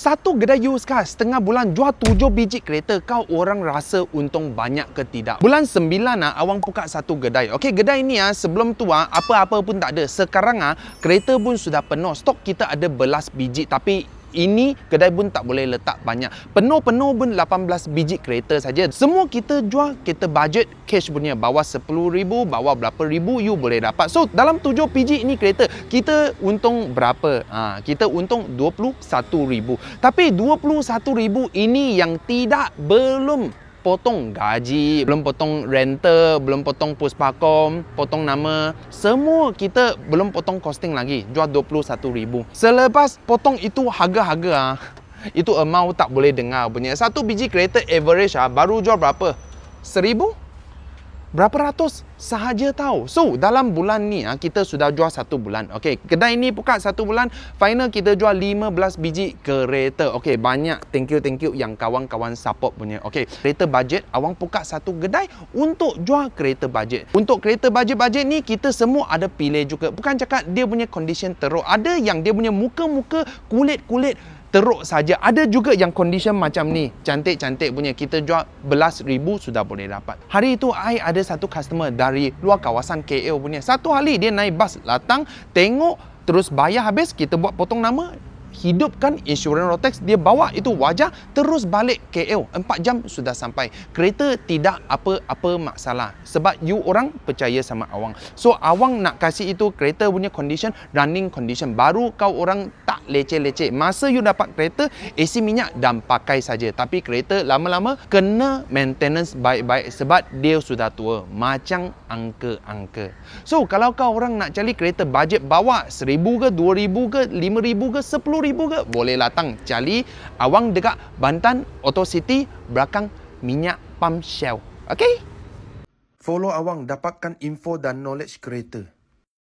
Satu kedai used car setengah bulan jual 7 biji kereta, kau orang rasa untung banyak ke tidak? Bulan 9 awang buka satu kedai. Okey, kedai ni sebelum tu apa-apa pun tak ada. Sekarang kereta pun sudah penuh. Stok kita ada belas biji, tapi ini kedai pun tak boleh letak banyak. Penuh-penuh pun 18 biji kereta saja. Semua kita jual kereta budget cash punya. Bawah 10,000, bawah berapa ribu you boleh dapat. So dalam 7 biji ini kereta, kita untung berapa? Kita untung 21,000. Tapi 21,000 ini yang belum potong gaji, belum potong rental, belum potong puspakom, potong nama, semua kita belum potong costing lagi. Jual 21,000. Selepas potong itu harga-harga itu amount tak boleh dengar punya. Satu biji kereta average baru jual berapa? 1,000? Berapa ratus sahaja tahu. So dalam bulan ni kita sudah jual satu bulan. Okey, kedai ni buka satu bulan, final kita jual 15 biji kereta. Okey, banyak thank you yang kawan-kawan support punya. Okey, kereta budget awang buka satu kedai untuk jual kereta budget. Untuk kereta budget ni kita semua ada pilih juga. Bukan cakap dia punya condition teruk. Ada yang dia punya muka-muka kulit-kulit teruk saja. Ada juga yang condition macam ni, cantik-cantik punya. Kita jual belas ribu sudah boleh dapat. Hari itu I ada satu customer dari luar kawasan KL punya. Satu hari dia naik bas datang, tengok, terus bayar habis, kita buat potong nama, hidupkan insurans Rotex, dia bawa itu wajah, terus balik KL. 4 jam sudah sampai. Kereta tidak apa-apa masalah. Sebab you orang percaya sama awang. So awang nak kasih itu kereta punya condition, running condition. Baru kau orang tak leceh-leceh. Masa you dapat kereta, AC minyak dan pakai saja. Tapi kereta lama-lama kena maintenance baik-baik sebab dia sudah tua. Macam angka-angka. So kalau kau orang nak cari kereta budget bawa 1,000 ke, 2,000 ke, 5,000 ke, 10,000 ke, boleh datang cari awang dekat Bantan Auto City belakang minyak pump Shell. Okey? Follow awang dapatkan info dan knowledge kereta.